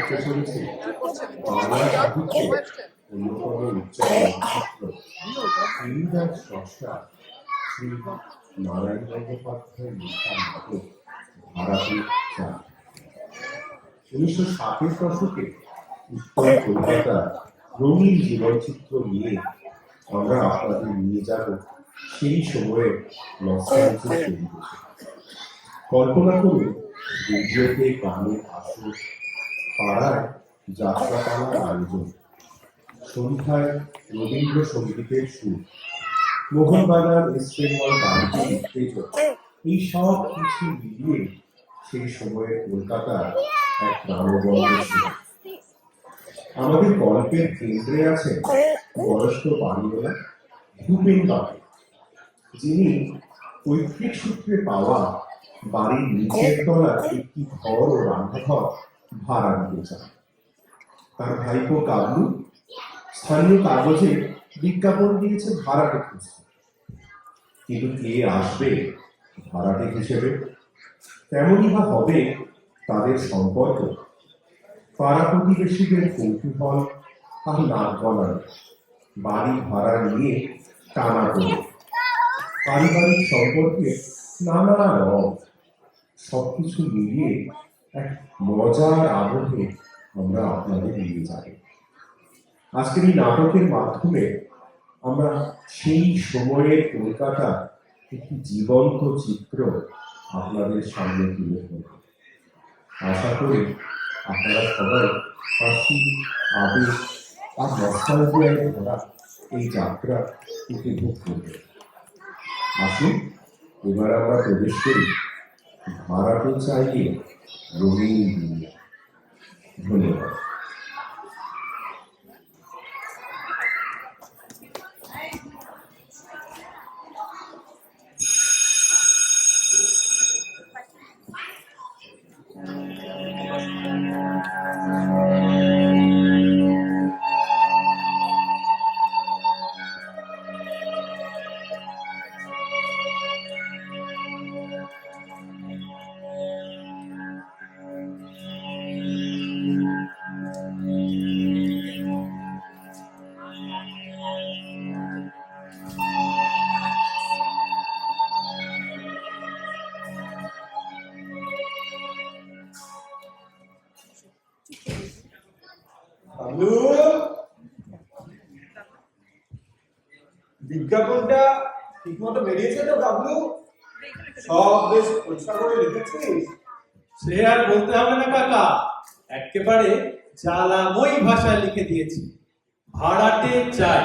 আসতে চলেছে বাংলা সাহিত্যের অন্যতম উচ্চারণ শ্রীদাস স্রষ্টা শ্রী নারায়ণ গঙ্গোপাধ্যায়ের লেখা নাটক ভাড়াটে চাল। 1960-এর দশকে উত্তর কলকাতার রঙিন জীবনচিত্র নিয়ে আমরা আপনাদের নিয়ে যাব সেই সময়ের নস্টালজিক পরিবেশে। কল্পনা করুন রেডিওতে গানের আসর, পাড়ায় যাত্রাপালার আয়োজন, সন্ধ্যায় রবীন্দ্রসঙ্গীতের সুর, মোহনবাগান ইস্ট বেঙ্গল গানের উত্তেজনা, এই সব কিছু মিলিয়ে সেই সময়ের কলকাতার এক প্রাণবন্ত ছিল। আমাদের গল্পের কেন্দ্রে আছেন বয়স্ক বাড়িওয়ালা ভূপেন বাবু, যিনি পৈতৃক সূত্রে পাওয়া বাড়ির নিচের তলার একটি ঘর ও রান্নাঘর ভাড়া দিতে চান। তার ভাইপো কাবলু স্থানীয় কাগজে বিজ্ঞাপন দিয়েছে ভাড়াটে খুঁজতে, কিন্তু কে আসবে ভাড়াটে হিসেবে? কেমনই বা হবে তাদের সম্পর্ক? পাড়া প্রতিবেশীদের কৌতূহল আর নাক গলানো, বাড়ি ভাড়া নিয়ে টানা পড়ে, পারিবারিক সম্পর্কে নানা রং, সবকিছু মিলিয়ে এক মজার আবহে আমরা আপনাদের নিয়ে যাব। আজকের এই নাটকের মাধ্যমে আমরা সেই সময়ের কলকাতার একটি জীবন্ত চিত্র আপনাদের সামনে তুলে ধরব। আশা করি আপনারা সবাই হাসি, আবেগ আর নস্টালজিয়ায় ভরা এই যাত্রা উপভোগ করবেন। আসুন এবার আমরা প্রবেশ করি ভাড়াটে চাইয়ে রঙিন দুনিয়া। ধন্যবাদ। বিজ্ঞাপনটা ঠিক মতো বেরিয়েছে তো বাবলু? সব বেশ পরিষ্কার করে লিখেছিস? সে আর বলতে হবে না কাকা, একেবারে জ্বালাময়ী ভাষায় লিখে দিয়েছি। ভাড়াটে চাই,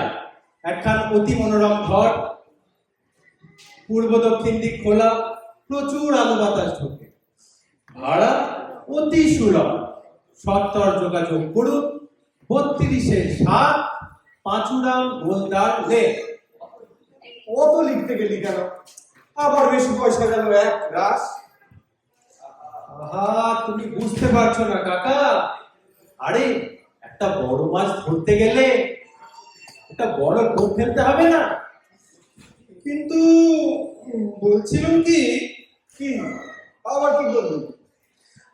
একখান অতি মনোরম ঘর, পূর্ব দক্ষিণ দিক খোলা, প্রচুর আলো বাতাস ঢোকে, ভাড়া অতি সুলভ, সত্তর যোগাযোগ করুন 32-7 পাঁচুরাম গোলদার লেন। অত লিখতে গেলি কেন? আবার বেশি পয়সা গেল এক রাস। আহা, তুমি বুঝতে পারছো না কাকা। আরে একটা বড় মাছ ধরতে গেলে একটা বড় টোপ ফেলতে হবে না? কিন্তু বলছিলাম কি কি আবার কি বলবি?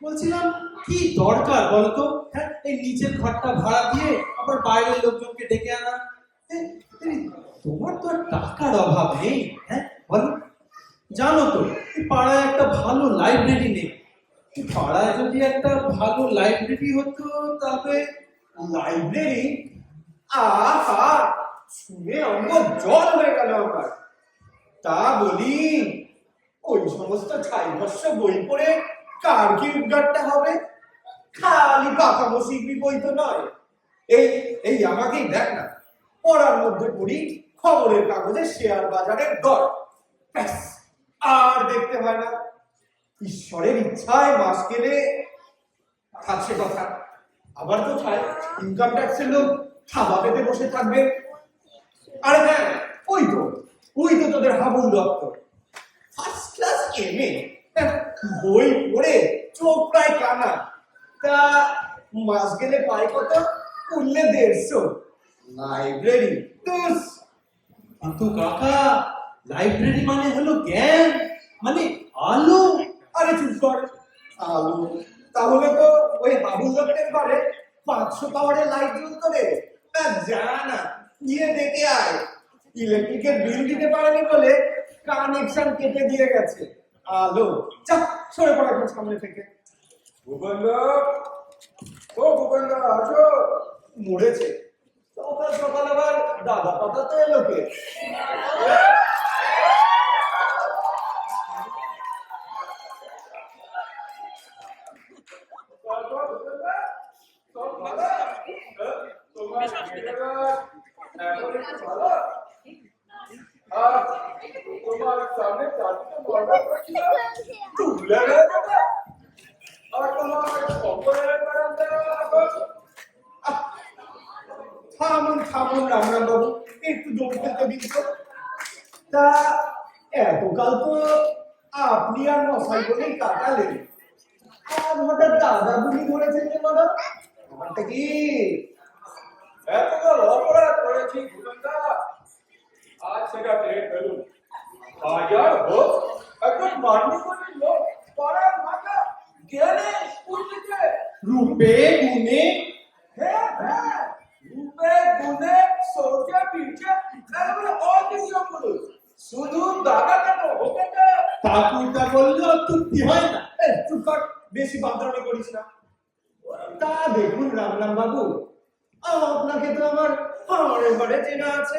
বলছিলাম কি দরকার বলতো? হ্যাঁ, এই নিচের ঘরটা ভাড়া দিয়ে আবার বাইরের লোকজনকে ডেকে আনা। তোমার তো আর টাকার অভাব নেই, হ্যাঁ বলো? জানো তো এই পাড়ায় একটা ভালো লাইব্রেরি নেই। পাড়ায় যদি একটা ভালো লাইব্রেরি হতো তবে। লাইব্রেরি? আহা, শুনে অঙ্গ জল হয়ে গেল আমার। তা বলি, ওই সমস্ত ছাইভস্য বই পড়ে কার কি উদ্ধারটা হবে? খালি পাকামো শিখবি বই তো নয়। এই এই আমাকেই দেখ না, পড়ার মধ্যে পড়ি খবরের কাগজে শেয়ার বাজারের দর, ব্যাস, আর দেখতে হয় না। ঈশ্বরের ইচ্ছায় মাস গেলে থাকছে কথা, আবার কোথায় ইনকাম ট্যাক্সের লোক থাবা পেতে বসে থাকবে। আরে হ্যাঁ, ওই তো তোদের হাবুল দপ্তর, ফার্স্ট ক্লাস এমএ, বই পড়ে চোখ প্রায় কানা। তা মাস গেলে পায় কত? উঠলে 150। লাইব্রেরি কিন্তু কাকা, লাইব্রেরি মানে হলো জ্ঞান, মানে আলো। আরে চুপ কর, আলো তাহলে তো ওই হাবুল দত্তের ঘরে 500 পাওয়ারের লাইট জ্বলতো রে। যা না, গিয়ে দেখে আয়। ইলেকট্রিকের বিল দিতে পারেনি বলে কানেকশন কেটে দিয়ে গেছে। আলো চাপ সরে পড়া এখন সামনে থেকে। ভূপেন্দ্র, ও ভূপেন্দ্র আসো। মরেছে সকাল সকাল আবার দাদা পাতা তো এলো কে? তারপর ভূপেন্দ্র, সব ভালো? তোমার মেয়েরা এখন একটু ভালো? আর তোমার সামনে চারটে মর্ডার করেছিল, তুলে গেছে। আর তোমার কম্পনের বারান্দা থামুন থামুন রামরাম বাবু, একটু দৌড় ফেলতে দিন তো। তা এতকাল তো আপনি আর মশাই বলেই কাটালেন, আর হঠাৎ দাদা বুড়ি ধরেছেন যে বলো ব্যাপারটা কি? এতকাল অপরাধ করেছি ভূপেন্দ্র, আজ সেটা টের পেলুম। হাজার হোক, একজন মান্যগণ্য লোক, পাড়ার মাথা, জ্ঞানে স্কুল থেকে। রূপে গুণে হ্যাঁ হ্যাঁ, রূপে গুণে সৌর্যে বীর্যে একেবারে অদ্বিতীয় পুরুষ। শুধু দাদা কেন, ওকে ঠাকুরটা বললেও তৃপ্তি হয় না। এই চুপ কর, বেশি বাদরামি করিস না। তা দেখুন রামরাম বাবু, আপনাকে তো আমার হাড়ে হাড়ে চেনা আছে।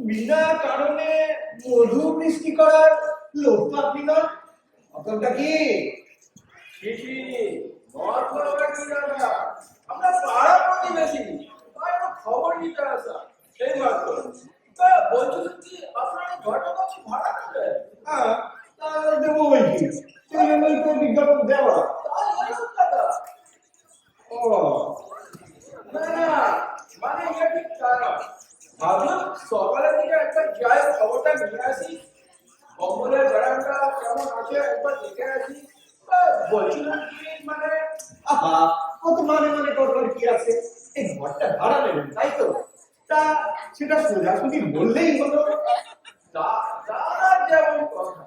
বিনা কারণে মধু বৃষ্টি করার লোক তো আপনি নন। অতটা কি? শিশি মত করবে কি দাদা, আমরা পাড়া প্রতিবেশী, তাই তো খবর নিতে আসা। সেই মাত্র তা বলছিলেন কি আপনার এই ঘরটা কত ভাড়া দেবে? হ্যাঁ, তা দেবো ওই কি সেই জন্যই তো বিজ্ঞাপন দেওয়া। তাই এরকম দাদা? ও না না, মানে ইয়ে ঠিক তা না। ভাবলাম সকালের দিকে একবার যাই, খবরটা নিয়ে আসি, অম্বলের বেড়াটা কেমন আছে একবার দেখে আসি। বলছিলাম কি মানে আহা, কত মানে মানে করবার কি আছে? এই ঘরটা ভাড়া নেবেন তাই তো? তা সেটা সোজাসুজি বললেই হলো। দাদার যেমন কথা,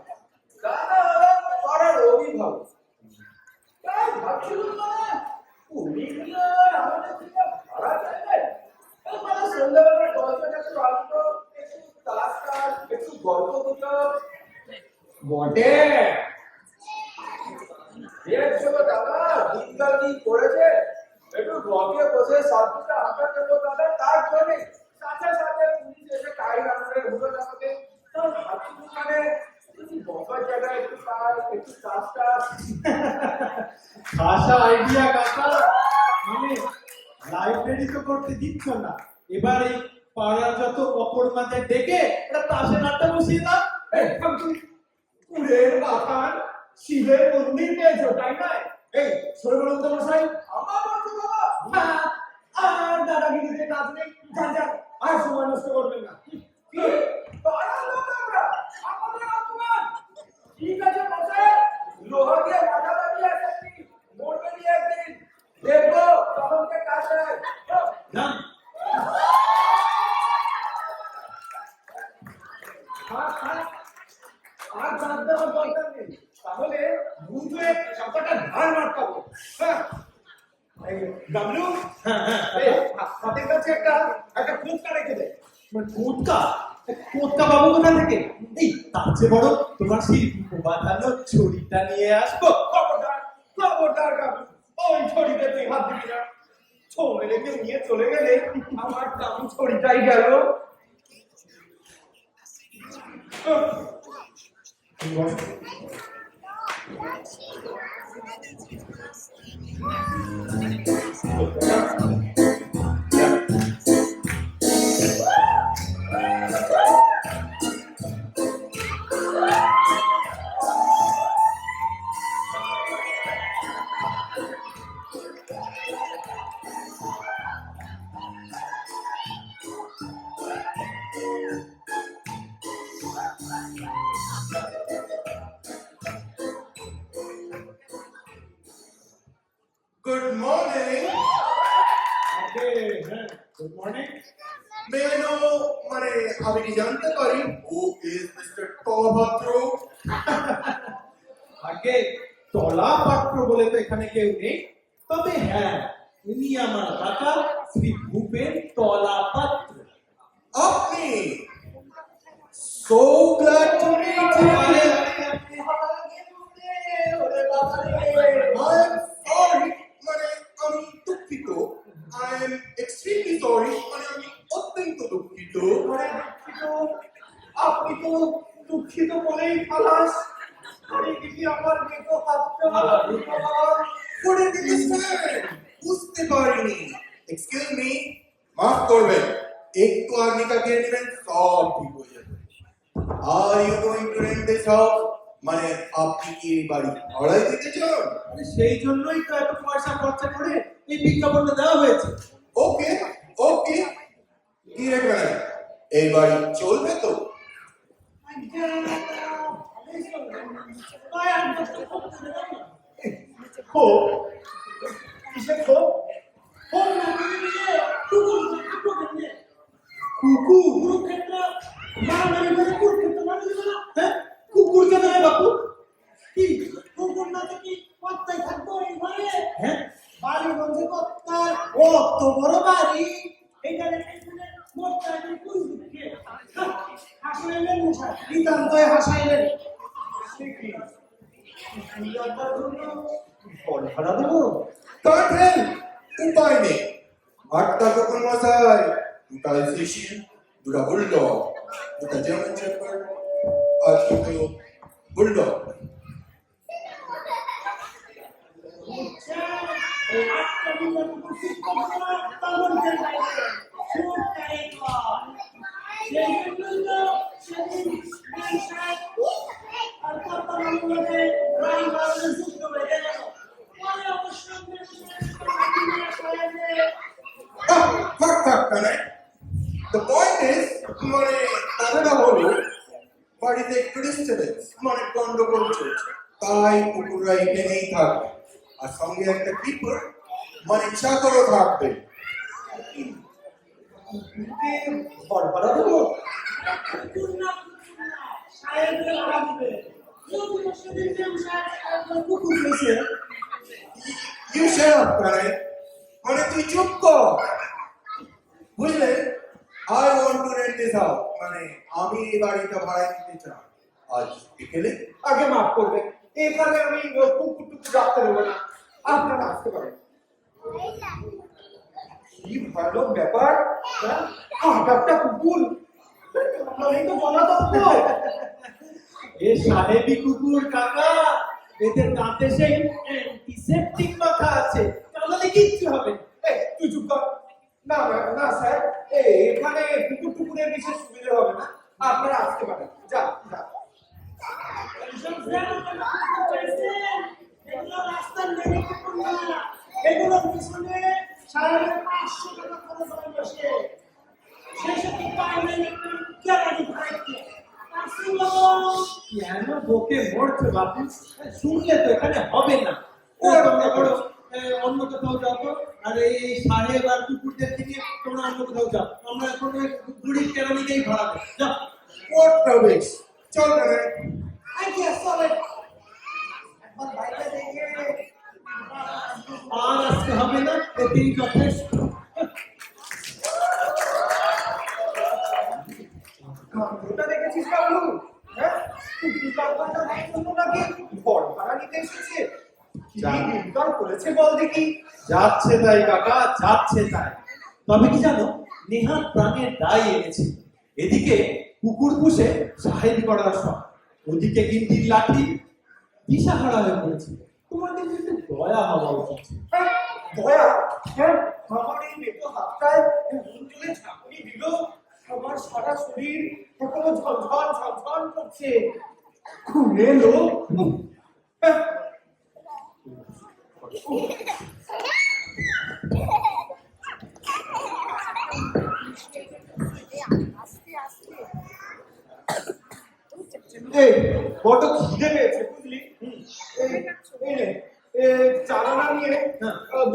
দাদা হলেন পাড়ার অভিভাবক। তাই ভাবছিলাম মানে উনি কি আর আমাদের থেকে ভাড়া চাইবেন? এই মানে সন্ধ্যাবেলা গল্পটা একটু আসতো, একটু তাস টাস, একটু গল্প গুজব। বটে, দেখছো তো দাদা, দিনকাল কি করেছে, একটু রকে বসে সাতটা আটা দেবো দাদা, তার জন্য সাথে সাথে পুলিশ এসে টাই রান্নারে ঢুকে যাবে। তার ভাবছি মানে বসার জায়গায় একটু তার একটু চাষটা। ভাষা আইডিয়া কাকা, মানে লাইব্রেরি তো করতে দিচ্ছ না, এবার এই পাড়ার যত অপরমাদের ডেকে একটা তাসের আড্ডা বসিয়ে দাও। কুড়ের মাথার শিবের মন্দির পেয়েছো তাই নয়? এই সরে বলুন তো মশাই। আমার বলছি বাবা, হ্যাঁ, আর দাদাগিরিতে কাজ নেই, যান যান, আর সময় নষ্ট করবেন না। কি পাড়ার লোক আমরা, আমাদের অপমান। ঠিক আছে মশাই, লোহা দিয়ে মাথা লাগিয়ে আসছি, মরবে নিয়ে একদিন দেখবো তখনকে কাছে। জান, আর চাপ দেওয়ার দরকার নেই, তাহলে বুঝে সবকটা ধার মারতাবো। হ্যাঁ, এই ডাবলু, এই হাতের কাছে একটা একটা ফুচকা রেখে দে। মানে কোটকা কোটকা বাবু কোথা থেকে? এই তার চেয়ে বড় তোমার সেই বাঁধানো ছড়িটা নিয়ে আসবো। খবরদার খবরদার ডাবলু, ওই ছড়িতে তুই হাত দিবি না। ছো মেরে কেউ নিয়ে চলে গেলে আমার দাম ছড়িটাই গেল। Good morning. Good morning. May I know, মানে আমি কি জানতে পারি who is Mr. টলভদ্র? আগে তলা পাত্র বলে তো এখানে কেউ নেই, তবে হ্যাঁ, উনি আমার কাকা শ্রী ভূপেন তলা পাত্র। আপনি so glad to meet you. I am sorry, মানে আমি দুঃখিত। I am extremely sorry, মানে আমি অত্যন্ত দুঃখিত। মানে দুঃখিত, আপনি তো দুঃখিত বলেই খালাস। আরে দিদি আমার মেয়ে ভাবতে করে দিয়েছেন, বুঝতে পারিনি। Excuse me, মাফ করবেন। একটু আগে দিয়ে নেবেন, সব ঠিক হয়ে যাবে। Are you going to rent this house? মানে আপনি কি এই বাড়ি ভাড়ায় দিতে চান? আরে সেই জন্যই তো এত পয়সা খরচা করে এই বিজ্ঞাপনটা দেওয়া হয়েছে। ওকে ওকে, ডিরেক্ট ম্যানেজার, এই বাড়ি চলবে তো? খো কিসের খো? কুকুর? হ্যাঁ, কুকুর কেন রে বাপু? কি কুকুর না কি কর্তায় থাকবো এই ঘরে? হ্যাঁ, বাড়িগঞ্জে কর্তার অত বড় বাড়ি, এইখানে মোটটাকে কুকুর দিকে হাসাইলেন মশাই, নিতান্তই হাসাইলেন। সে কি? বল ভাড়া দেবো? কাটেন, উপায় নেই। আটটা তখন মশাই, দুটা এসেশন, দুটা বুলডগ, দুটা জার্মান শেফার্ড, আর দুটো বুলডগ। থাক কানাই। The point is, মানে কথাটা হলো বাড়িতে একটু ডিস্টার্বেন্স, মানে গন্ডগোল চলছে, তাই কুকুররা এখানেই থাকবে, আর সঙ্গে একটা কিপার মানে চাকরও থাকবে। বল ভাড়া দেবো? You shut up, কানাই, মানে তুই চুপ কর, বুঝলে? I want to rent this house, মানে আমি এই বাড়িটা ভাড়া দিতে চাই আজ বিকেলে। আগে মাফ করবে, এখানে আমি কুকুর টুকুর রাখতে দেবো না, আপনারা আসতে পারেন। কি ভালো ব্যাপার, হ্যাঁ? একটা কুকুর, আমি তো বলা দরকার। এ সাহেবি কুকুর কাকা, এদের দাঁতে সেই অ্যান্টিসেপটিক মাখা আছে, তাহলে কিচ্ছু হবে না। তুই চুপ কর। না না না স্যার, এখানে কুকুর টুকুরের বিশেষ সুবিধা হবে না, আপনারা আসতে পারেন। যা যা। এগুলোর পিছনে সাড়ে 500 টাকা খরচ হয় বসে, শেষে তো পাইলে কেরানি ভাইকে কেন বকে মরছে বাপু? শুনলে তো এখানে হবে না। ও তোমরা বড় অন্য কোথাও যাও তো, আর এই সাহেব আর কুকুরদেরকে নিয়ে তোমরা অন্য কোথাও যাও, আমরা এখন বুড়ি কেরানিকেই ভাড়া দেব। যাও। What rubbish! চল কানাই। আইডিয়া চলে। আর আসতে হবে না, এতেই যথেষ্ট। কাণ্ডটা দেখেছিস বাবু? হ্যাঁ, কুকুর কাণ্ডটা জন্য নাকি বড় ভাড়া নিতে এসেছে। কি দিনকাল করেছে বল দেখি। যাচ্ছে তাই কাকা, যাচ্ছে তাই। তবে কি জানো, নেহাত প্রাণের দায় এনেছে। এদিকে কুকুর পুষে সাহেবি করার শখ, ওদিকে গিন্দির লাঠি, দিশাহারা হয়ে পড়েছে। তোমাদের কিন্তু দয়া হওয়া উচিত। হ্যাঁ, দয়া? হ্যাঁ, আমার এই মেটো হাতটায় অঞ্চলে ঝাঁকুনি দিল, আমার সারা শরীর এখনো ঝনঝন ঝনঝন করছে। খুলে লোক। হ্যাঁ। এই বড় খিদে পেয়েছে বুঝলি? এই নে, চারানা নিয়ে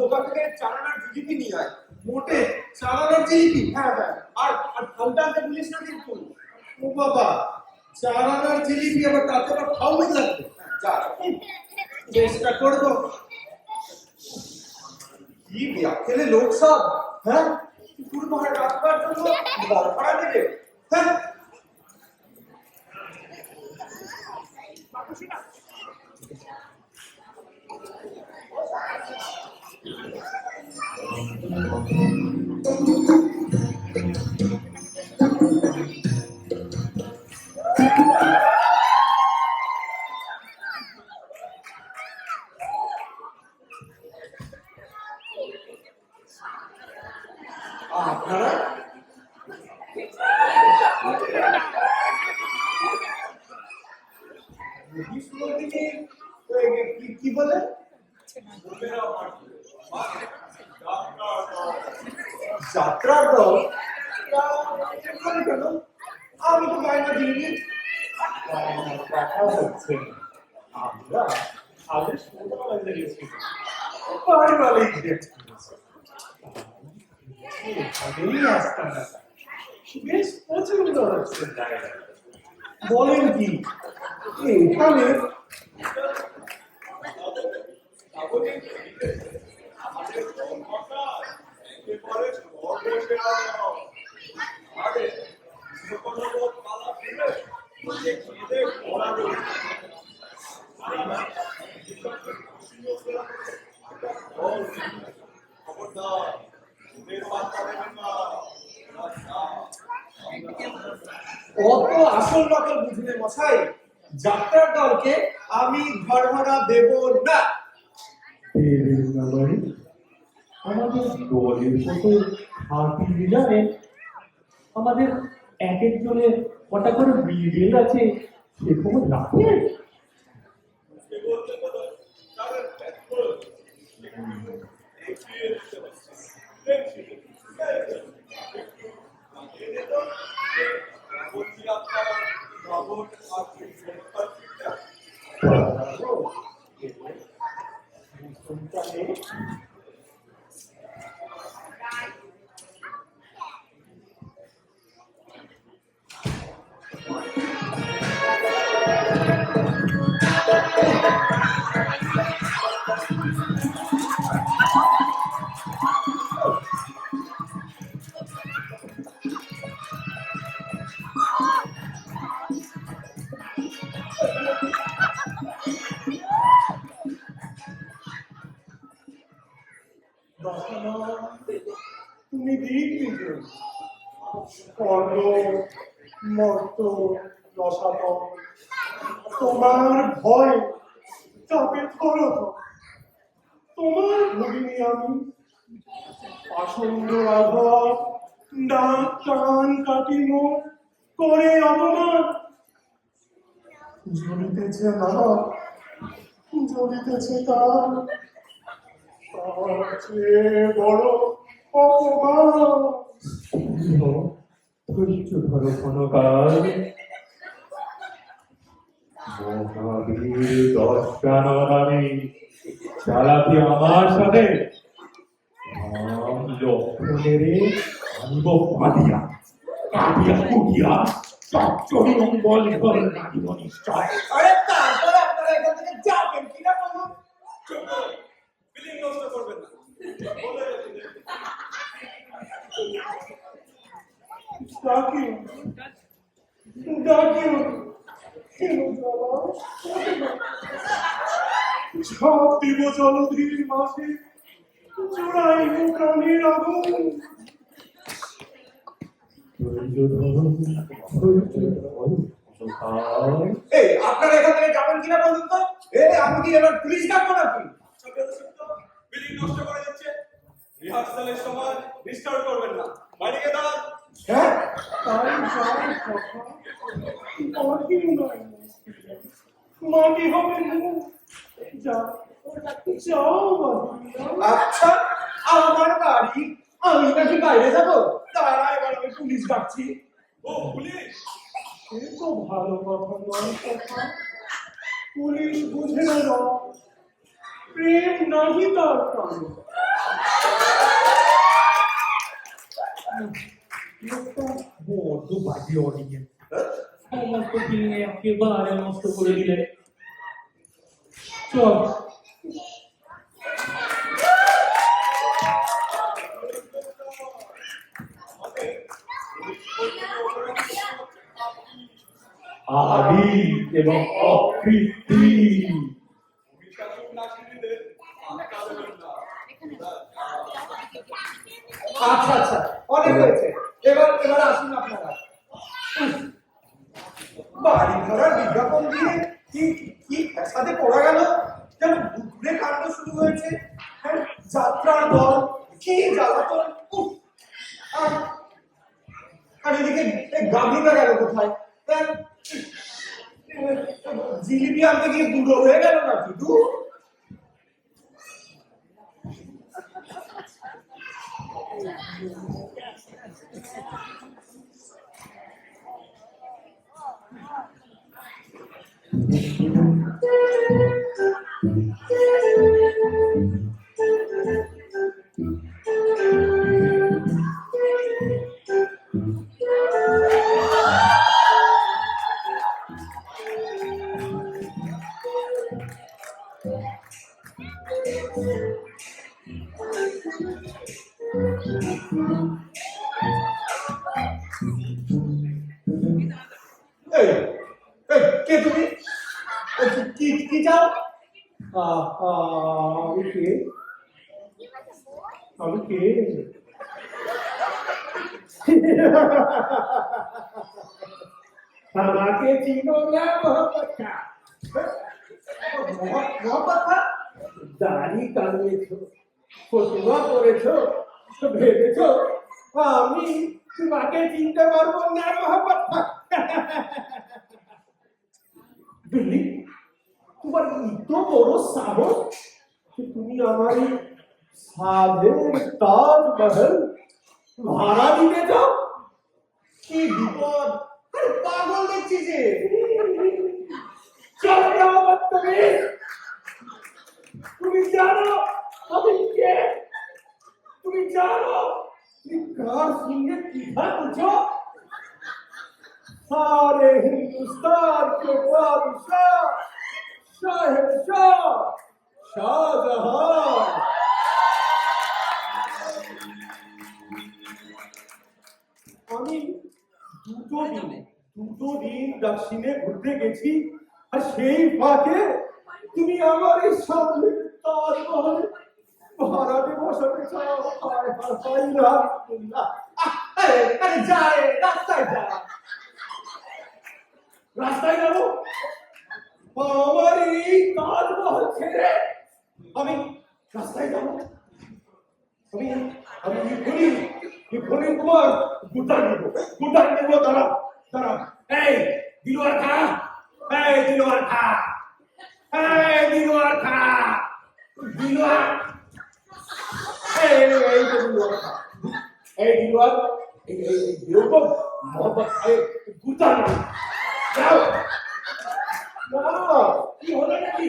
দোকান থেকে চারানার জিলিপি নিয়ে আয়। মোটে চালানোর জিলিপি? হ্যাঁ হ্যাঁ, আর আর ফলটা আনতে ভুলিস না কিন্তু। ও বাবা, চালানোর জিলিপি আবার তাতে আবার খাওয়াই লাগবে। যা। চেষ্টা করবো। কি ব্যাখ্যালে লোক সব, হ্যাঁ? কুকুর ভাড়া রাখবার জন্য ঘর ভাড়া দেবে, হ্যাঁ? আপনারা কি বলে? যাত্রার দল? কেন? আমি তো বায়না দিইনি। কথা হচ্ছে আমরা আগে ছোটবেলায় গেছি, পারিবারিক ডেট আসতাম না, বেশ পছন্দ হচ্ছে জায়গা। বলেন কি এখানে অত আসল নকল বুঝলে মশাই, যাত্রার দলকে আমি ঘর ভাড়া দেব না। আমাদের দলের মতো হাতি জানে, আমাদের এক একজনের কটা করে বিল আছে, সে খবর রাখে। তুমি দিক কর্ণ মর্ত রসাতন, তোমার ভয় চাপে থরত, তোমার ভগিনী আমি পাষণ্ড রাঘব, ডাক কান কাটিম করে অপমান, জ্বলিতেছে না জ্বলিতেছে তার, তার চেয়ে বড় অপমান। ধৈর্য ধরো ক্ষণকাল, মহাবীর দর্শনানি চালাতি আমার সাথে, লক্ষণের আনিব পাতিয়া কাটিয়া কুটিয়া চচ্চড়ি অঙ্গল করে রাখিব নিশ্চয়। আরে তারপরে আপনারা এখান থেকে যাবেন কিনা বলুন? বিলিং নষ্ট করবেন না। ডাকিও ডাকিও সব দিব জলধির মাসে, চূড়াইব প্রাণীর আগুন। এই আপনারা এখান থেকে যাবেন কিনা বলুন তো? আমি কি এবার পুলিশ ডাকবো নাকি? বিলিং নষ্ট করে দিচ্ছে। রিহার্সালের সময় ডিস্টার্ব করবেন না। বাইরে গিয়ে দাঁড়ান। হ্যাঁ, তাই যাই কথা, মাটি নয়, মাটি হবে মুখ। যাও বাবা। আচ্ছা, আমার বাড়ি, আমি নাকি বাইরে যাবো? তারা এবার আমি পুলিশ ডাকছি। ও পুলিশ, সে তো ভালো কথা নয় কথা, পুলিশ বুঝে না রং, প্রেম নাহি তার প্রাণ। লোকটা বড্ড বাজে অডিয়েন্স, সমস্ত ফিল্ম একেবারে নষ্ট করে দিলে। চল এবং অকৃত্রিম। আচ্ছা আচ্ছা, অনেক হয়েছে। এবার এবার আসুন আপনারা। বাড়ি ভাড়ার বিজ্ঞাপন দিয়ে কি কি সাথে পড়া গেল, যেন ঘুরে কাণ্ড শুরু হয়েছে। হ্যাঁ, যাত্রার দল, কি জ্বালাতন। উফ! আর আর এদিকে গাভীটা গেল কোথায়? হ্যাঁ, জিলিপি আনতে গিয়ে বুড়ো হয়ে গেল নাকি? দূর। এই, এই, কে তুমি? কি কি চাও? আমি কে? আমি কে? আমাকে চিনো না মোহাম্মদ খা? মোহাম্মদ খান? দাড়ি কামিয়েছো, ফতুয়া করেছো, ভেবেছো আমি তোমাকে চিনতে পারবো না মোহাম্মদ খা? বিল্লি, তোমার এত বড় সাহস যে তুমি আমার এই সাধের তাজমহল ভাড়া দিতে চাও? কি বিপদ! আরে পাগল দেখছি যে। চলো না বদতমিজ! তুমি জানো আমি কে? তুমি জানো তুমি কার সঙ্গে কিঠা করছো? सारे हिंदुस्तान के बादशाह शहंशाह शाहजहां। আমি দুটো দিন দক্ষিণে ঘুরতে গেছি, আর সেই ফাঁকে তুমি আমার এই সামনে তাজমহলে ভাড়াটে বসাতে চাও? হায় হায় হায় রাখুল্লাহ! আরে আরে যা রে, রাস্তায় যা। রাস্তায় যাবো? আমার এই তাজমহল ছেড়ে আমি রাস্তায় যাবো? আমি আমি এক্ষুনি তোমার গুটার নেব। দাঁড়া দাঁড়া। এই দিলওয়ার খা, এই দিলওয়ার খা, এই দিলওয়ার খা, দিলওয়ার, এই দিলওয়ার খা, এই দিলওয়ার, এই বেরোবো মোহাম্মদ খায়ের গুটা নেব। যাও যাও। কি হলো নাকি?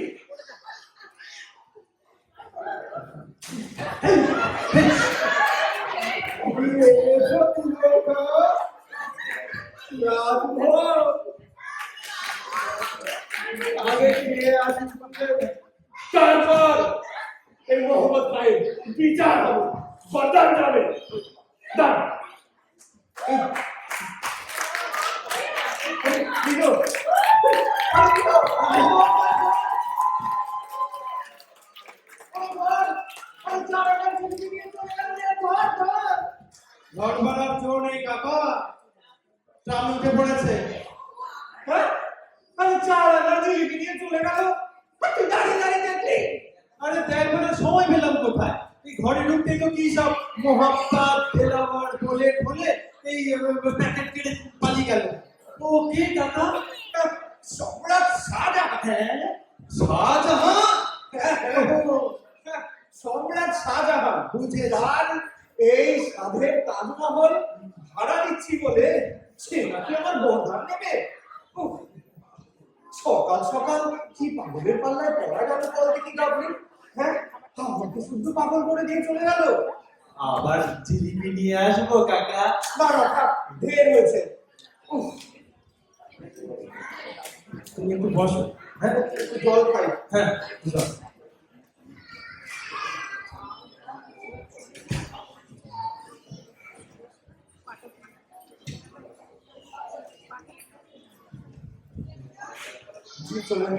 আগে ফিরে আসুন, তারপর এই মোহাম্মদ খায়ের বিচার হবে, বাজার যাবে। ঘর ভাড়ার চোর নেই কাকা, ট্রাম উঠে পড়েছে। হ্যাঁ, আরে চার আনা জিলিপি নিয়ে চলে গেল, আর তুই দাঁড়িয়ে দাঁড়িয়ে দেখলি। আরে দেখ মানে সময় পেলাম কোথায়? এই ঘরে ঢুকতেই তো কি সব মোহাম্মদ দেলাওয়ার বলে বলে এই প্যাকেট কেটে পালিয়ে গেল। ও কে কাকা? সম্রাট শাহজাহান। হ্যাঁ, শাহজাহান। সম্রাট শাহজাহান বুঝে যান এই সাধের তাজমহল ভাড়া দিচ্ছি বলে সে নাকি আমার বরদান নেবে। উফ, সকাল সকাল কি পাগলের পাল্লায় পড়া গেল বল দেখি আপনি? হ্যাঁ, আমাকে শুধু পাগল করে দিয়ে চলে গেল। আবার জিলিপি নিয়ে আসবো কাকা। বারোটা ঢের হয়েছে। উফ, তুমি একটু বসো। হ্যাঁ, একটু জল খাই। হ্যাঁ, চল। চলুন।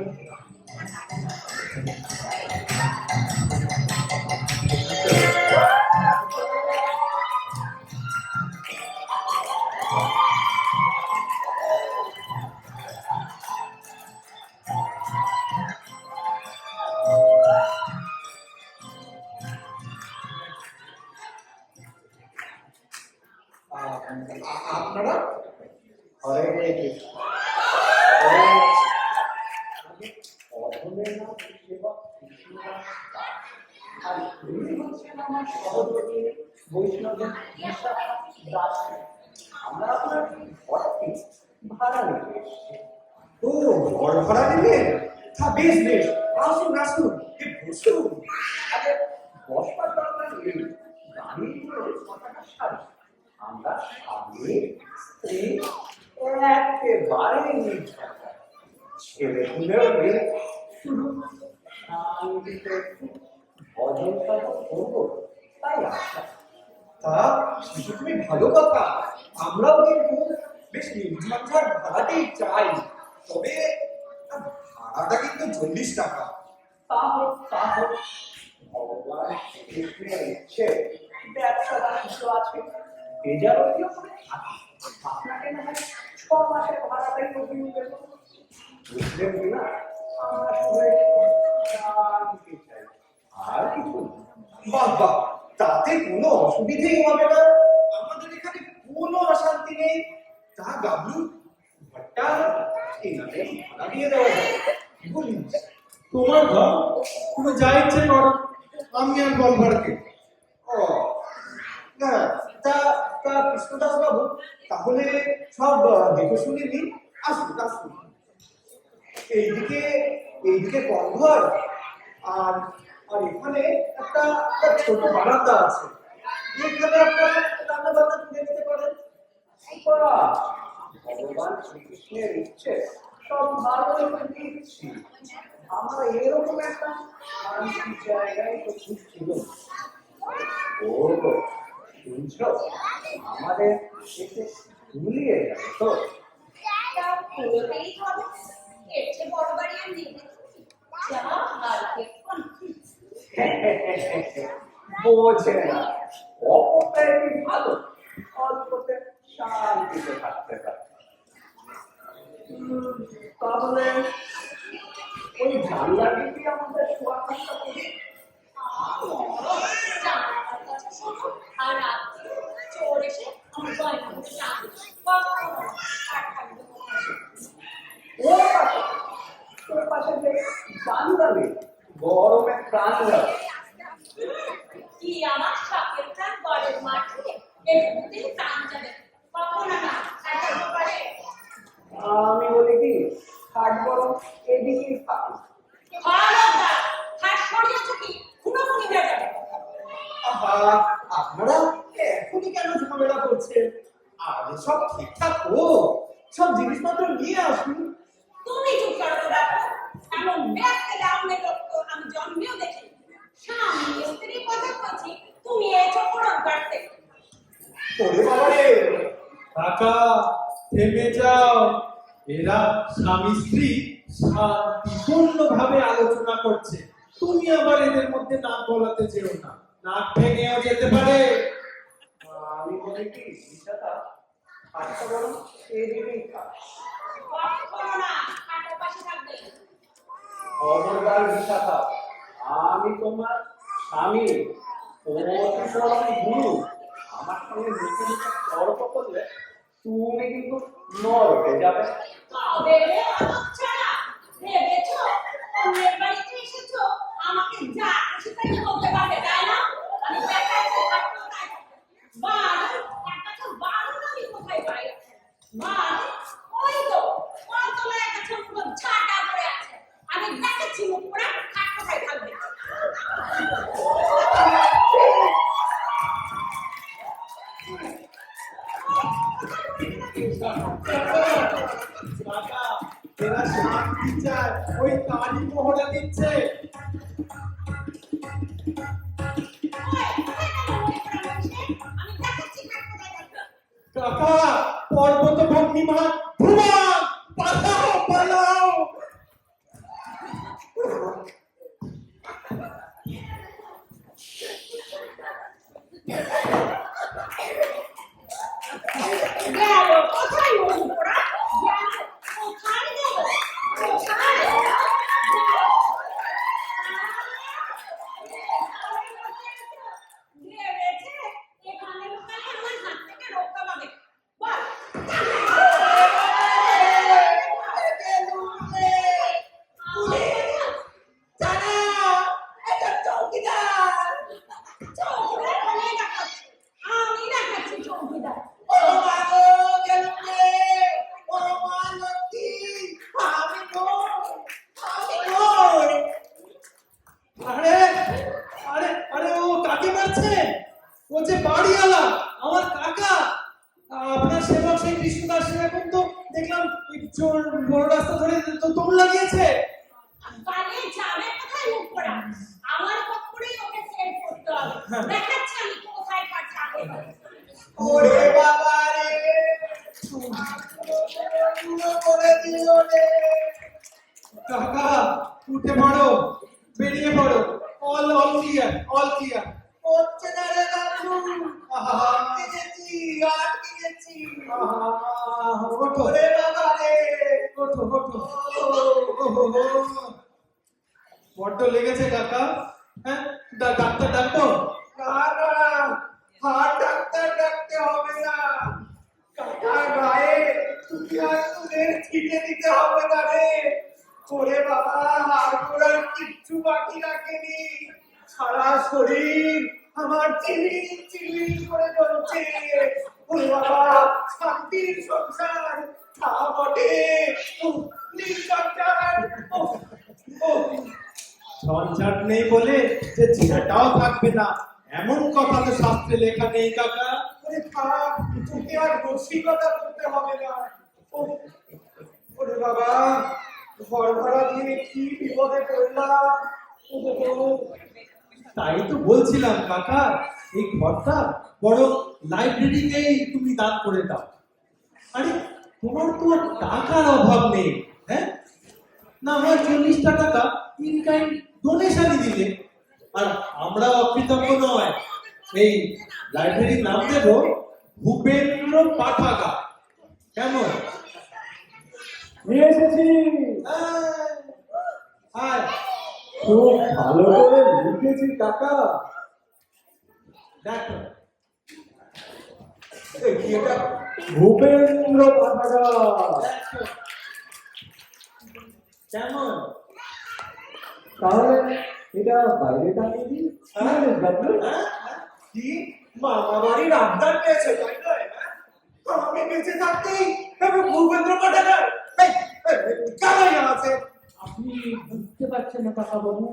আপনারা হরে কৃষ্ণ। অধমের নাম সেবক কৃষ্ণদাস দাস। আর তিনি হচ্ছেন আমার সহযোগী বৈষ্ণবের দাস। আমরা আপনার ঘরটি ভাড়া নিতে এসেছি। ও, ঘর ভাড়া নেবেন? তা বেশ বেশ, আসুন আসুন, বসুন। আরে বসবার দরকার নেই, গাড়িগুলো কথাটা সারি। আমরা স্বামী স্ত্রী একেবারে নির্ঝর, ছেলে পুলেও নেই, শুধু শান্তিতে একটু ভজন সাধন করবো তাই আশা। তা সেটা তুমি ভালো কথা। আমরাও কিন্তু বেশ নির্ঝঞ্ঝাট ভাড়াতেই চাই, তবে ভাড়াটা কিন্তু 40 টাকা। তা হোক, ভগবান শ্রীকৃষ্ণের ইচ্ছে ব্যবসা বাণিজ্য আছে, বেজারতীয় করে থাকি। আপনাকে না হয় 6 মাসের ভাড়াটাই অগ্রিম দেব, বুঝলেন কিনা? আমরা শুনে শান্তি চাই, আর কিছু না। বাহ বাহ, তাতে কোনো অসুবিধেই হবে না। আমাদের এখানে কোনো অশান্তি নেই। তা গাবলু, ঘরটা এনাকে ভাড়া দিয়ে দেওয়া যায়, কি বলিস? তোমার ঘর, তুমি যা ইচ্ছে করো, আমি আর বল ভাড়াকে। ও না, তা তা কৃষ্ণদাস বাবু, তাহলে সব দেখে শুনে নিন। আসুন আসুন, এইদিকে কম ঘর, আর আর এখানে একটা ছোট বারান্দা আছে। এখানে আপনারা রান্না বান্না করে নিতে পারেন। বাহ! ভগবান শ্রীকৃষ্ণের ইচ্ছে সব ভালো করে দিচ্ছি। আমরা এরকম একটা শান্তি জায়গায় তো খুঁজছিল। ও শুনছ, আমাদের এসে ভুলিয়ে যাবে তো। তা পুরোটাই হবে। এর চেয়ে বড় বাড়ি আর নেই দেখি। যা হালকে বোঝে না, অপরটাই কি ভালো, অল্পতে শান্তিতে থাকতে পারে। তাহলে ওই জানলা দিকে আমাদের শোয়া থাকতে করি। জানালার কাছে শোনো, আর রাত্রে চোর এসে আমার গয়না করে টানবে। কখনো আর থাকবে কোথায়? ওর পাশে যে জানলা নেই, গরমে প্রাণ যাবে। কি আমার শখের প্রাণ গড়ের মাঠে এমনিতে প্রাণ যাবে। কখনো না থাকতে পারে। আমি বলি কি, খাট বরং এদিকেই থাকুক। খবরদার, হাত সরিয়েছো কি খুনোখুনি হয়ে যাবে। আহা, আপনারা এখনই কেন ঝামেলা করছেন? আরে সব ঠিকঠাক হোক, সব জিনিসপত্র নিয়ে আসুন। তুমি চুপ করো তো দেখো, এমন ব্যাগকে দামের লোক তো আমি জন্মেও দেখিনি। স্বামী স্ত্রীর কথা বলছি, তুমি এই চোখড় কাটতে। ওরে বাবারে, কাকা, থেমে যাও। এরা স্বামী স্ত্রী শান্তিপূর্ণ ভাবে আলোচনা করছে, তুমি আবার এদের মধ্যে নাক গলাতে যেও না, নাক ভেঙেও যেতে পারে। আমি বলি কি, বিশাখা, খাটটা বরং এদিকেই থাক। কখনো না কাটার পাশে থাকবে। খবরদার বিশাখা, আমি তোমার স্বামী, প্রতিপরম গুরু। আমার সঙ্গে মুখে মুখে তর্ক করলে তুমি কিন্তু নরকে যাবে। তবে রে আমার ছাড়া ভেবেছো অন্যের বাড়িতে এসেছো, আমাকে যা খুশি তাই বলতে পারবে, তাই না? আমি দেখাচ্ছি থাকতো তাই। বারণ, একটা বারণ আমি কোথায় পাই? বারণ, ওই তো কলতলায় একটা ছোট্ট ঝাঁটা পড়ে আছে। আমি দেখাচ্ছি মুখ পোড়া, খাট কোথায় থাকবে। কাকা, এরা শান্তি চায়, ওই তালি মহড়া দিচ্ছে। আমি দেখাচ্ছি খাট কোথায় থাকবে। কাকা, পর্বত ভগ্নিমান ভুবন, পালাও পালাও। গেল কোথায় ওরা? গেল কোথায় গেল? কোথায়? ভেবেছে এখানে লুকালে আমার হাত থেকে রক্ষা পাবে। বল আমি দেখাচ্ছি চৌকিদার। আরে আরে আরে ও কাকে মারছে? ও যে বাড়িওয়ালা, আমার কাকা। আপনার সেবক সেই কৃষ্ণদাস সেরকম তো দেখলাম জোর বড় রাস্তা ধরে তো দৌড় লাগিয়েছে। পালিয়ে যাবে কোথায় মুখ পোড়া? আমার পক্ষেই ওকে সেভ করতে হবে। দেখাচ্ছি আমি কোথায় পাঠাবো। ওরে বাবা রে, করে দিল রে। কাকা উঠে পড়ো, বেরিয়ে পড়ো। All all clear, all clear. হচ্ছে না রে বাবু, আটকে গেছি, আটকে গেছি। ওঠো ওরে বাবা রে, ওঠো ওঠো। বড্ড লেগেছে কাকা। হ্যাঁ, ডাক্তার ডাকবো? না না, হাত ডাক্তার ডাকতে হবে না। কাকা গায়ে তুমি আর তুলে ছিটে দিতে হবে না রে। ওরে বাবা, হাড় গোড়ার কিচ্ছু বাকি রাখেনি, সারা শরীর আমার চিলিং চিলিং করে জ্বলছে। ওরে বাবা, শান্তির সংসার তা বটে। নির্সংসার। ঝঞ্ঝাট নেই বলে যে ছেলেটাও থাকবে না, এমন কথা তো শাস্ত্রে লেখা নেই কাকা। ওরে থাক, তোকে আর রসিকতা করতে হবে না। ওরে বাবা, ঘর ভাড়া দিয়ে কি বিপদে পড়লাম। তাই তো বলছিলাম কাকা, এই ঘরটা বড় লাইব্রেরিতেই তুমি দান করে দাও। আরে তোমার তো আর টাকার অভাব নেই, হ্যাঁ? না হয় 40টা টাকা ইন কাইন্ড ডোনেশনই দিলে। আর আমরা অকৃতজ্ঞ নয়, এই লাইব্রেরির নাম দেব ভূপেন্দ্র পাঠাগার। কেমন? নিয়ে এসেছি। আর খুব ভালো করে লিখেছি কাকা। দেখো দেখি এটা ভূপেন্দ্র পাঠাগার। দেখো কেমন? তাহলে এটা বাইরে টানিয়ে দিই। হ্যাঁ? কি মামা বাড়ির আবদার পেয়েছে, তাই নয়? আমি বেঁচে থাকতেই তবে ভূপেন্দ্র পাঠাগার কামাই আছে। আপনি বুঝতে পারছেন না কাকা বাবু,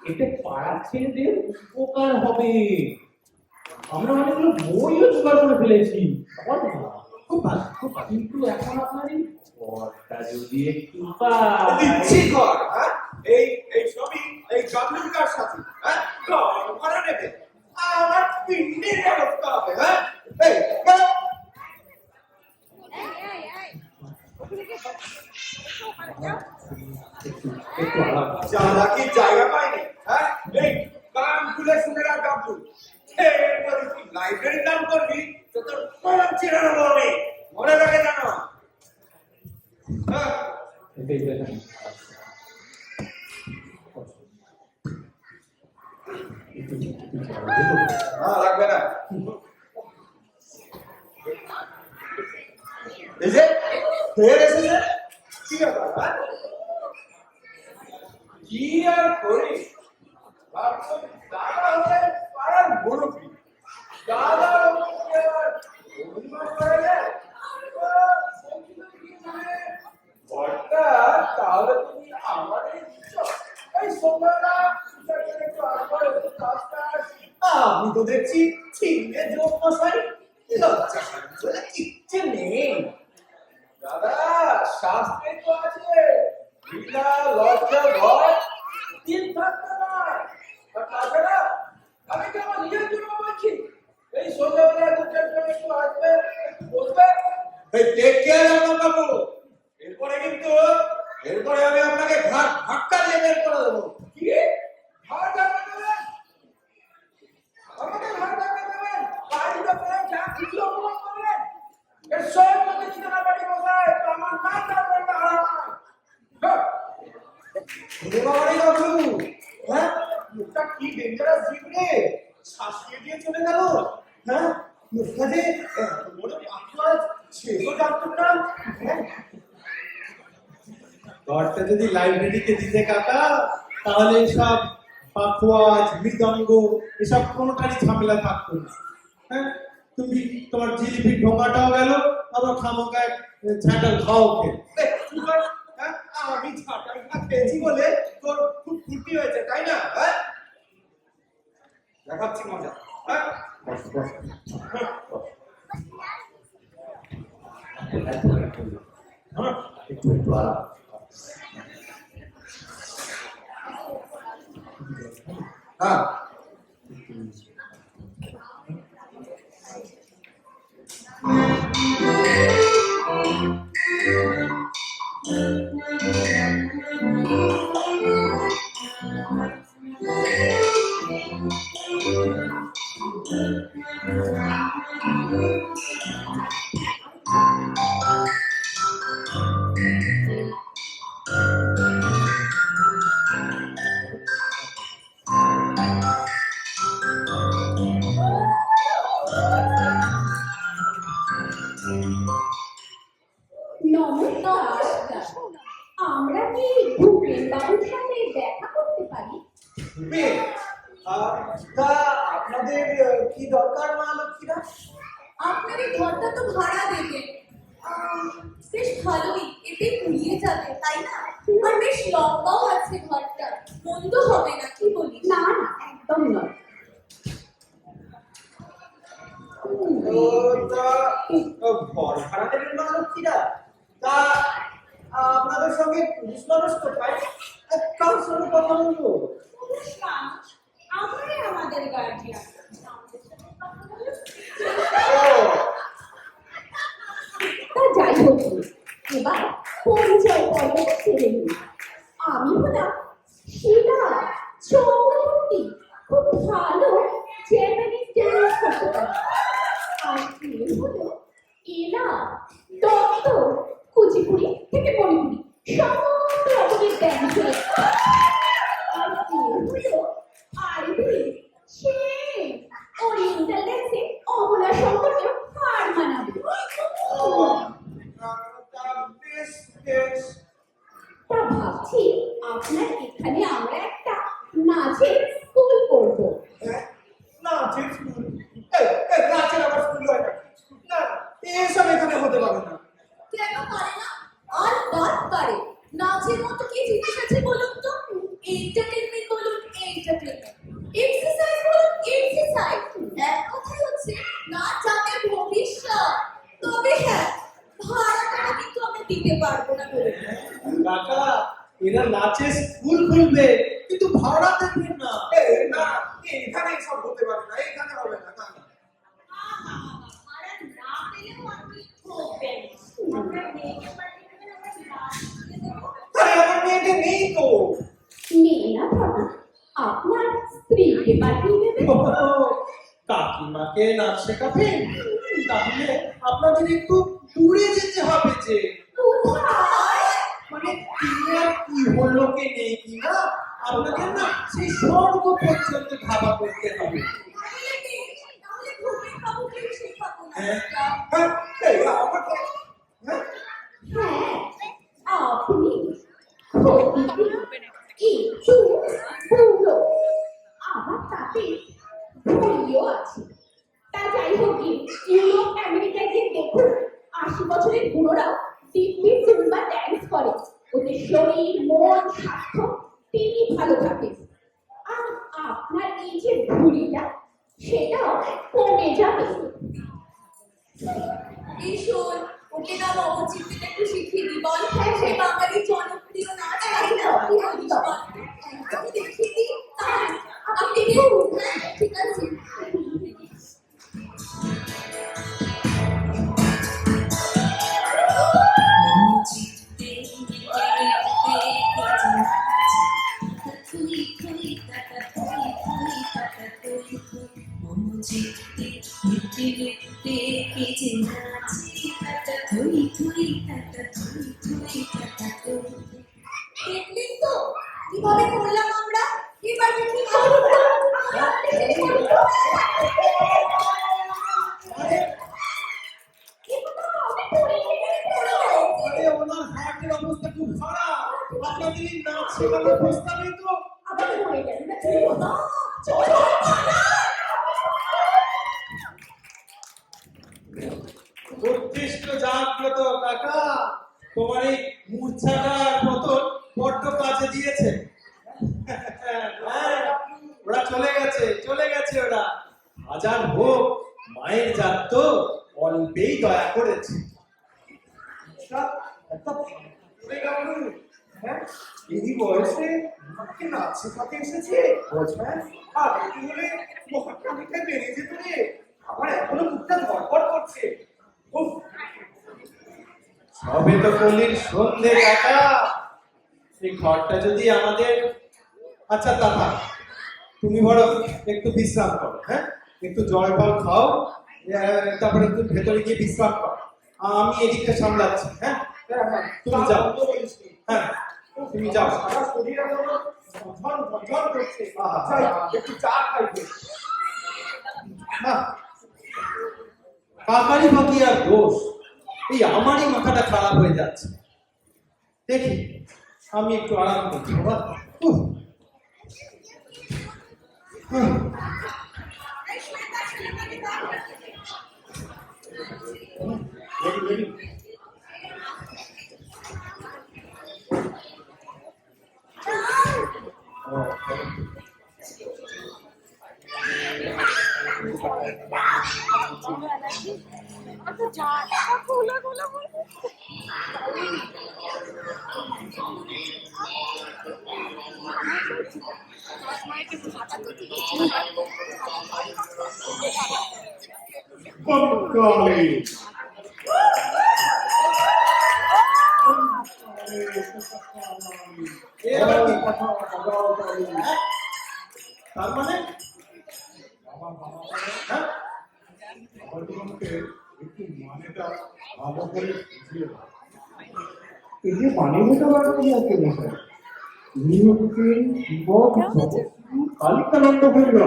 এতে পাড়ার ছেলেদের উপকার হবে। আমরা অনেকগুলো বইও জোগাড় করে ফেলেছি। খুব ভালো, খুব ভালো। কিন্তু এখন আপনার এই ঘরটা যদি একটু দিচ্ছি ঘর, হ্যাঁ? এই এই ছবি এই জন্মকার সাথে, হ্যাঁ, ঘর ভাড়া নেবে, আমার পিন্ডির ব্যবস্থা হবে, হ্যাঁ? এই বলো। একটু আলাদা। যারা কি জায়গা পায়নি, হ্যাঁ? এই কান খুলে শুনে রাখ আব্দুল, এরপরে তুই লাইব্রেরির নাম করবি তো তোর কোন চিরানো বলবি, মনে রাখে জানো? হ্যাঁ, এটাই দেখেন। লাগবে না। এই যে ফের এসেছে, কি ব্যাপার, হ্যাঁ? কি আর করি, দাদা হলে পাড়ার মুরব্বী, দাদা হলে আর অভিমান করা যায়? ঘরটা তাহলে তুমি আমারই দিচ্ছ। এই সন্ধ্যাবেলা একটু আসবার একটু কাজটা আসি। আপনি তো দেখছি ঠিকরে যোগ মশাই, লজ্জা বলে কিচ্ছু নেই। দাদা শাস্ত্রে তো আছে, বিনা লজ্জা ভয় দিন থাকতে নয়। আর তাছাড়া আমি কি আমার নিজের জন্য বলছি, এই সন্ধ্যাবেলা দুটার সময় একটু আসবে, বসবে, এই টেক কেয়ার আমার বাবু। এরপরে আমি আপনাকে ধাক্কা দিয়ে বের করে দেবো। কি ঘাট ধাক্কা দেবেন? আমাকে ঘাট ধাক্কা শাসিয়ে দিয়ে চলে গেল। হ্যাঁ, কাজে বড় পাখা সেও জানতো না। হ্যাঁ, ঘরটা যদি লাইব্রেরিতে দিতে কাকা, তাহলে এসব পাখোয়াজ মৃদঙ্গ এসব কোনোটারই ঝামেলা থাকতো না। হ্যাঁ, তুমি তোমার জিলিপি ঢোকাটাও গেল, আবার খামোকা ঝাঁটাল খাও খেয়ে। হ্যাঁ, আমি ছাটার না খেয়েছি বলে তোর খুব ফুর্তি হয়েছে, তাই না? হ্যাঁ, দেখাচ্ছি মজা। হ্যাঁ, বস বস হ্যাঁ, হ্যাঁ, একটু একটু আরাম। হ্যাঁ নমস্কার, আমরা কি ভূপেন বাবুর সাথে দেখা করতে পারি? বেশ। তা আপনাদের কি দরকার মা লক্ষ্মীরা? আপনার এই ঘরটা তো ভাড়া দেবেন। বেশ ভালোই, এতে কুড়িয়ে যাবে তাই না? আর বেশ লম্বাও আছে ঘরটা, মন্দ হবে না, কি বলি? না না, একদম নয়। ঘর ভাড়া দেবেন মা লক্ষ্মীরা? তা আপনাদের সঙ্গে পুলিশ মানুষ কোথায়? কার সঙ্গে কথা বলবো? পুরুষ মানুষ, আমরাই আমাদের গার্জিয়ান। তা যাই হোক, এবার পরিচয় পর্ব ছেড়ে নিন। আমি হলাম শিলা চক্রবর্তী, খুব ভালো জ্যাপানিজ ড্যান্স করতে পারি। আর এ হলো এলা দত্ত, কুচিপুড়ি থেকে মণিপুরি সমস্ত রকমের ড্যান্স। আর এ হলো আরবি সেন, ওরিয়েন্টাল ড্যান্সে অবলা সম্পর্কে হার মানাবে। বেশ বেশ। তা ভাবছি আপনার এখানে আমরা একটা নাচের স্কুল করব। নাচের স্কুল? নাচের আবার স্কুল হয় নাকি? না না, এসব এখানে হতে পারে না। কেন পারে না? আর বাদ পারে। নাচের মতো কি জিনিস আছে বলুন তো? এন্টারটেইনমেন্ট বলুন এন্টারটেইনমেন্ট, এক্সারসাইজ বলুন এক্সারসাইজ। এক কথাই হচ্ছে নাচ আমাদের ভবিষ্যৎ। তবে হ্যাঁ, ভাড়াটা কিন্তু আমরা দিতে পারবো না বলে। কাকা, এরা নাচের স্কুল খুলবে, কিন্তু ভাড়া দেবে না। না, এখানে সব হতে পারে না, এখানে হবে না। না না, ভাড়া না পেলেও আপনি ঠকবেন। আমরা মেয়েকে পাঠিয়ে দেবেন, আমরা নাচ দিয়ে দেবো। আরে আমার মেয়েকে নেই তো। মেয়ে না ভাবুন, আপনার স্ত্রীকে পাঠিয়ে দেবেন। কাকিমাকে নাচ শেখাবেন? তাহলে আপনাদের একটু দূরে যেতে হবে যে। কোথায়? মানে দুনিয়ার কি হলো কে নেই কিনা আপনাদের না সেই স্বর্গ পর্যন্ত ধাবা করতে হবে। তাহলে ভূপেন বাবুকে শেখাবো না। হ্যাঁ। হ্যাঁ, আমাকে হ্যাঁ, হ্যাঁ, আপনি প্রতিদিন একটু বুড়ো, আমার তাতে ভুঁড়িও আছে। তা যাই হোক, ইউরোপ আমেরিকায় গিয়ে দেখুন, 80 বছরের বুড়োরাও দিব্যি জুম্বা ড্যান্স করে। ওদের শরীর মন স্বাস্থ্য তিনি ভালো থাকে। আর আপনার এই যে ভুঁড়িটা, সেটাও কমে যাবে। এই শোন, ওকে না নবচিত্রটা একটু শিখিয়ে দি বল। হ্যাঁ, সে বাঙালি জনপ্রিয় নাচ, তাই না? কি বলিস বল? একদম দেখিয়ে দি। তাই আপনি দেখুন। হ্যাঁ, ঠিক আছে। দেখলেন তো কিভাবে করলাম আমরা? এবার দেখুন আরে ওনার হার্টের অবস্থা খুব খারাপ, আপনাদের এই নাচ শেখানোর প্রস্তাবে তো আবার পড়ে গেল না তুই না চলো উৎকৃষ্ট জাগ্রত কাকা, তোমার এই মূর্ছাটার মতন বড্ড কাজে দিয়েছে। হ্যাঁ, ওরা চলে গেছে ওরা। হাজার হোক, মায়ের জাত তো অল্পেই দয়া করেছে। হ্যাঁ, এই বয়সে আমাকে নাচ শেখাতে এসেছে বোঝেন? আর এটি হলে মহাপ্রভুকে বেরিয়ে যেত রে। আমার এখনো বুকটা ধড়ফড় করছে। উফ, সবে তো কলির সন্ধে কাকা, এই ঘরটা যদি আমাদের, আচ্ছা দাদা তুমি বড় একটু বিশ্রাম করো, হ্যাঁ একটু জল ফল খাও, তারপরে একটু ভেতরে গিয়ে বিশ্রাম করো, আমি এদিকটা সামলাচ্ছি। হ্যাঁ হ্যাঁ, হ্যাঁ, তুমি যাও। তা বন্ধ করিস নি। হ্যাঁ তুমি যাও। সারা শরীর এখনো ঝনঝন করছে। আহা। আচ্ছা, একটু চা খাইবে। না, কাকারই বা কি আর দোষ, এই আমারই মাথাটা খারাপ হয়ে যাচ্ছে। দেখি আমি একটু আরাম করছি বাবা। উফ। হুম। এবার কি কথা? হ্যাঁ? তার মানে হ্যাঁ? এই যে পানি হতে পারে কি আছে বিষয় তিনি হচ্ছেন বিপদ কালিকানন্দ হইল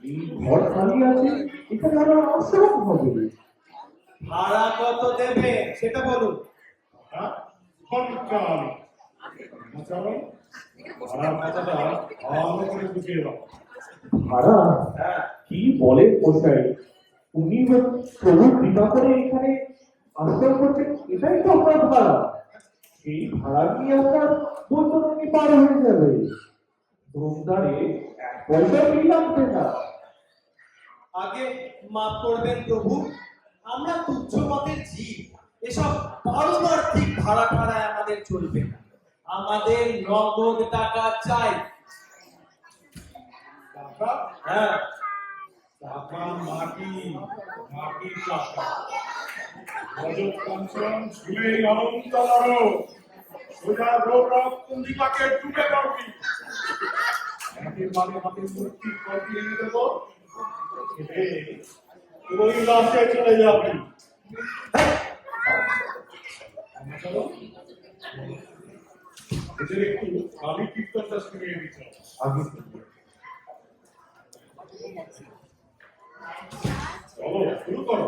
এই ঘর খালি আছে, এটা যারা অসম্ভব হবে। ভাড়া কত দেবে সেটা বলুন। ভাড়া হ্যাঁ কি বলে পোষাই, উনি প্রভু কৃপা করে এখানে আশ্রয় করছেন, এটাই তো আপনার ভাড়া। সেই ভাড়া কি আপনার বৈতরণী পার হয়ে যাবে। ধূমধারে 1 পয়সা বিল লাগবে না। আগে মাফ করবেন প্রভু, আমরা তুচ্ছ মতের জীব, এসব পারমার্থিক ভাড়া ঠাড়ায় আমাদের চলবে না, আমাদের নগদ টাকা চাই। হ্যাঁ টাকা মাটি, মাটির টাকা। রজত কাঞ্চন ঝুলেই অনন্ত নর, সোজা গৌরব কুঞ্জিকাকে ডুবে দাওকি। মাটির বাগে হাতে মূর্তির কলকি এনে দেবো, ওই লাশে চলে যাবি। এদের একটু কালী কীর্তনটা শুনিয়ে দিতে আগে চলো শুরু করো।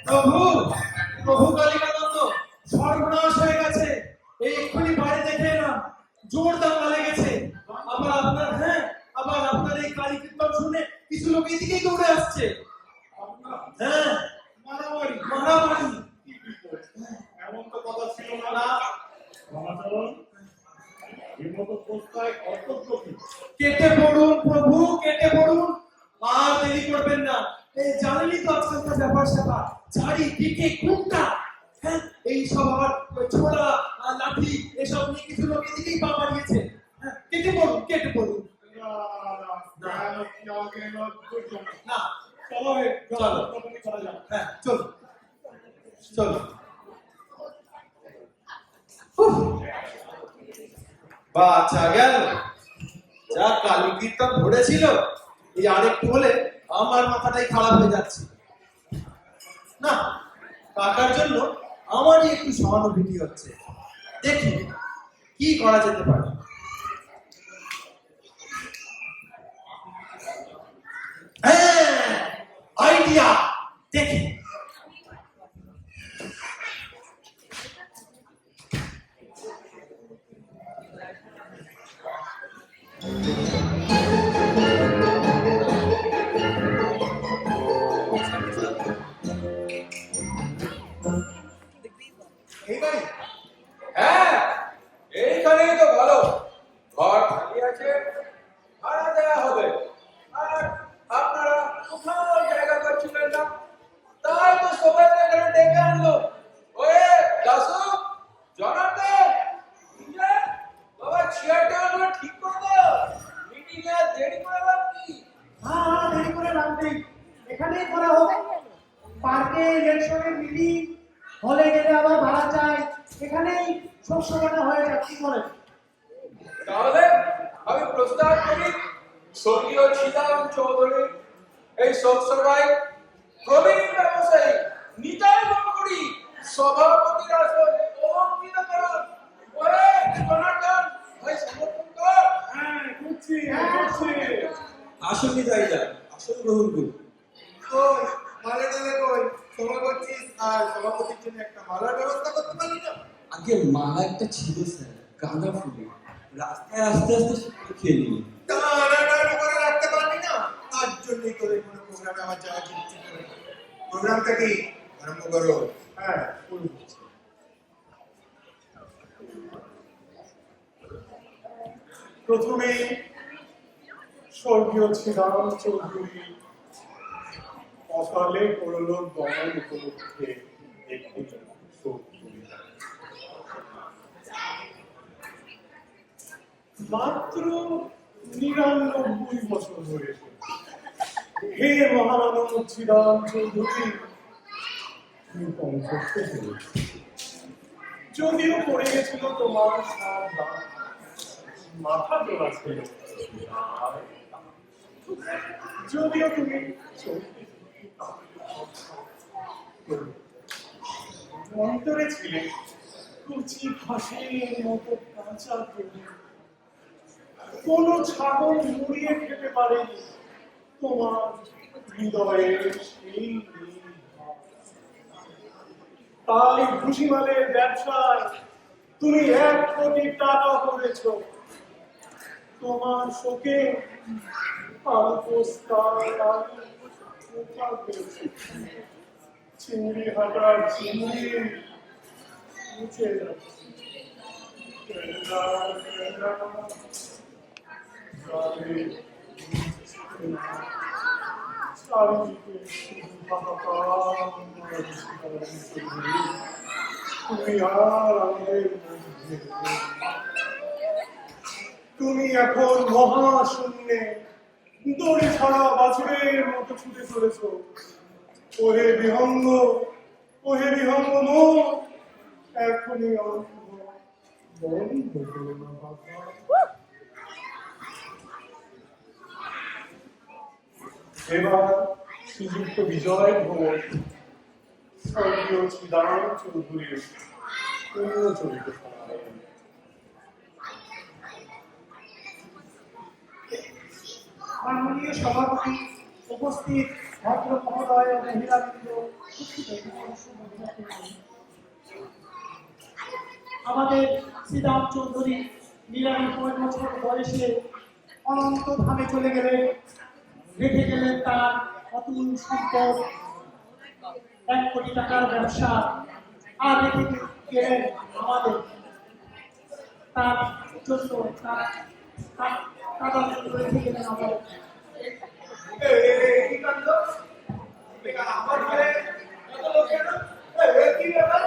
প্রভু, প্রভু কালিকানন্দ সর্বনাশ হয়ে গেছে, এই এক্ষুনি বাড়ি দেখে এলাম, জোর দাঙ্গা লেগেছে। আবার আপনার এই কালী কীর্তন শুনে কিছু লোক এদিকেই দৌড়ে আসছে। হ্যাঁ মারামারি মারামারি। এমন তো কথা ছিল না। না রামাচরণ, এই ঘটোৎকচায় কর্তব্য কি? কেটে পড়ুন প্রভু, কেটে পড়ুন, আর দেরি করবেন না। এই জানেনই তো আজকালকার ব্যাপার স্যাপার, চারিদিকে ঘুমটা, হ্যাঁ এই সব আবার ছোড়া আর লাঠি এসব নিয়ে কিছু লোক এদিকেই পা বাড়িয়েছে। হ্যাঁ কেটে পড়ুন, কেটে পড়ুন। না চলো হে, চলো। করা যাক। হ্যাঁ চলো চলো। বাচ্চা গেল, যা কালী কীর্তন ধরেছিল, এই আরেকটু হলে আমার মাথাটাই খারাপ হয়ে যাচ্ছে। না, কাকার জন্য আমারই একটু সহানুভূতি হচ্ছে, দেখি কি করা যেতে পারে। হ্যাঁ, আইডিয়া, দেখি। এই বাড়ি? হ্যাঁ, এইখানেই তো ভালো। ঘর খালি আছে, ভাড়া দেওয়া হবে। আর আপনারা কোথাও জায়গা করছিলেন না, তাই তো সবাই এখানে ডেকে আনলো। ওরে দাসু, জনার্দন, বুঝলে? বাবা চেয়ারটা আমরা ঠিক করে দাও। মিটিং এ দেরি করে রাখবি। হ্যাঁ দেরি করে রাখবেই, এখানেই করা হোক। পার্কে ইলেকশনের মিটিং, হলে গেলে আবার ভাড়া চাই, এখানেই সব সময়টা হয়ে যায়। কি করেন? তাহলে আমি প্রস্তাব করি স্বর্গীয় শ্রীরাম চৌধুরী এই শোকসভায় প্রবীণ ব্যবসায়ী নিতাই বাবুরি সভাপতির আসন অলঙ্কৃত করুন। ওরে জনার্দন, ভাই সমর্থন কর। হ্যাঁ, করছি, করছি। আসল নিতাইদা, আসল গ্রহণ করুন। কই মালে টালে কই? সময় করছিস আর সভাপতির জন্য একটা মালার ব্যবস্থা করতে পারলি না? আগে মালা একটা ছিল স্যার, গাঁদা ফুলে, রাস্তায় আস্তে আস্তে সেগুলো খেয়ে নিল। টানাটানি করে রাখতে পারলি না, তার জন্যই তোর কোনো প্রোগ্রামে আমার যাওয়া ইচ্ছে করে না। প্রোগ্রামটা কি আরম্ভ করো? হ্যাঁ, করবো। প্রথমে স্বর্গীয় শ্রীরাম চৌধুরী অকালে পরলোক গমন উপলক্ষে একটি শোক কবিতা। মাত্র ৯৯ বছর হয়েছে। হে মহামানব শ্রীরাম চৌধুরী, তুমি কণ্ঠস্থ হয়েছে। যদিও পড়ে গেছিল তোমার সব দাঁত, মাথা তোলা ছিল, যদিও তুমি অন্তরে ছিলে কুচি ঘাসের মতো কাঁচা তরু। কোনো ছাগল মুড়িয়ে খেতে পারেনি তোমার হৃদয়ের সেই নীল ভাব। তাই ভুসিমালের ব্যবসায় তুমি ১ কোটি টাকা করেছ। তোমার শোকে চিংড়ি হাটার চিংড়ি মুছে যাচ্ছে। চারিদিকে শুধু হাহাকার, তুমি আর আমাদের মধ্যে নেই। তুমি এখন মহাশূন্যে দড়ি ছাড়া বাছুরের মতো ছুটে চলেছ। ওহে বিহঙ্গ, ওহে বিহঙ্গ মন, এখনই অল্প বন্ধ করো না বাবা। এবার শ্রীযুক্ত বিজয় ঘোষ স্বর্গীয় শ্রীরাম চৌধুরীর পুণ্যচরিত শোনাবেন। মাননীয় সভাপতি, উপস্থিত ভদ্র মহোদয় ও মহিলাবৃন্দ, আমাদের শ্রীরাম চৌধুরী ৯৯ বছর বয়সে অনন্ত ধামে চলে গেলেন, রেখে গেলেন তার অতুল সম্পদ, ১ কোটি টাকার ব্যবসা, আর রেখে গেলেন আমাদের। তার জন্য তার রেখে গেলেন আমার। কি কাণ্ড? আমার ঘরে এত লোক কেন? কি ব্যাপার?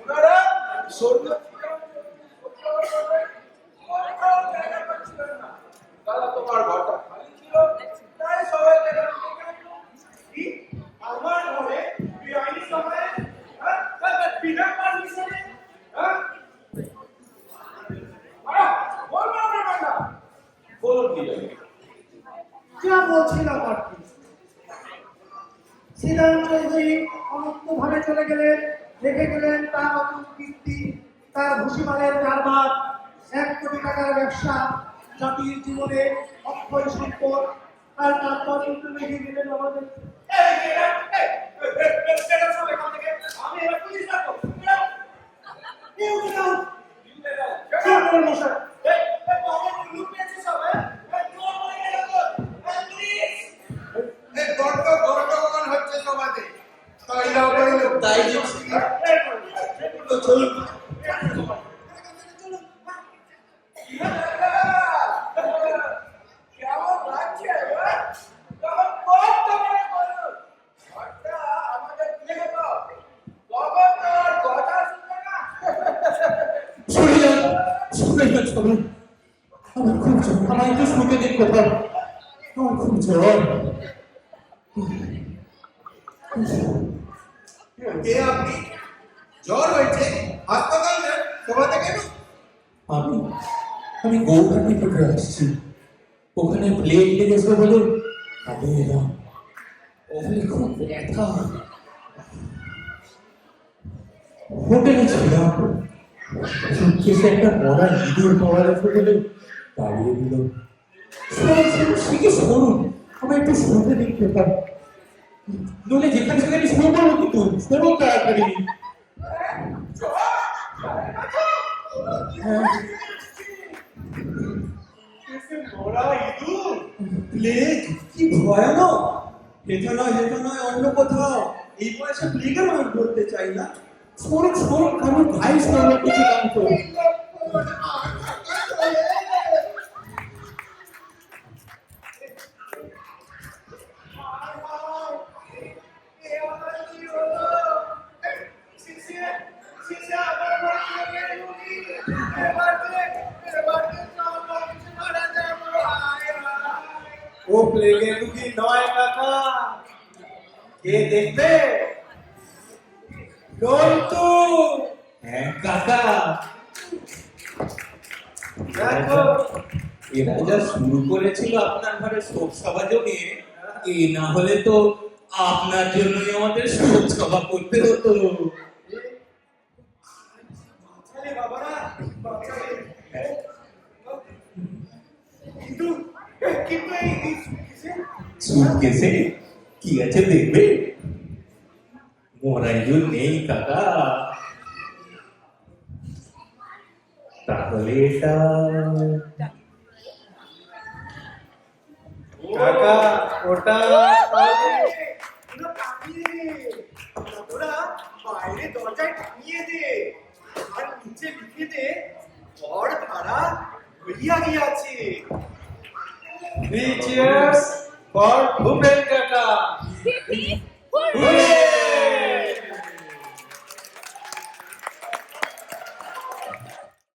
ওনারা সৈন্য দাদা তোমার ঘরটা খালি ছিল, তাই সবাই কি? আমার ঘরে বেআইনি সময়ে বিনা পারমিশনে বলুন কি জানি। যা বলছিলাম আর কি, শ্রীরাম চৌধুরী অনন্তভাবে চলে গেলেন, রেখে গেলেন তার নতুন কীর্তি, তার ভুসিমালের কারবার, 1 কোটি টাকার ব্যবসা, জাতির জীবনে অক্ষয় সম্পদ, আর তারপর কিন্তু রেখে গেলেন আমাদের আমি এবার পুলিশ ডাকবো। গন্ডগোল হচ্ছে সমাজে, তাই যে তো চলুন। কেমন লাগছে? কেমন করতে পারে বলুন? ঘরটা আমাদের দিয়ে দাও। গভর্নর কথা শুনবে না। শুনে আমার খুব জ্বর, আমার একটু শুকে দিন কোথাও, আমার খুব জ্বর। কে আপনি? জ্বর হয়েছে, হাসপাতাল যান, সভাতে কেন? আমি গৌহাটি থেকে আসছি, ওখানে প্লেগ লেগেছে বলে আমি এলাম। ওখানে খুব ব্যথা, হোটেলে ছিলাম, সুটকেসে একটা মরা ইঁদুর পাওয়া গেছে বলে দাঁড়িয়ে দিল। শিখে শুনুন, আমার একটু শুনতে দেখতে পার, নইলে যেখানে সেখানে শুরু করবো, কিন্তু শুনুন তাড়াতাড়ি। হ্যাঁ, মরা ইঁদুর? প্লেগ কি ভয়ানক! এটা নয় অন্য কোথাও। এই বয়সে প্লেগে মানুষ ধরতে চাই না। শোন কারণ ভাই শোনো কিছু কাম করো। ও প্লেগের রুগী নয় কাকা, কে দেখবে? নন্তু। হ্যাঁ কাকা, দেখো, এরা যা শুরু করেছিল আপনার ঘরে শোক সভা জমিয়ে, এ না হলে তো আপনার জন্যই আমাদের শোক সভা করতে হতো। ছেলে বাবারা, বাচ্চাদের। কিন্তু কিন্তু এই সুটকেসে কি আছে দেখবে? মরা ইঁদুর নেই কাকা। তাহলে এটা কাকা, ওটা ওরা বাইরে দরজায় টাঙিয়ে দে, আর নিচে লিখে দে, ঘর ভাড়া হইয়া গিয়াছে। 3 cheers for ভূপেন কাকা।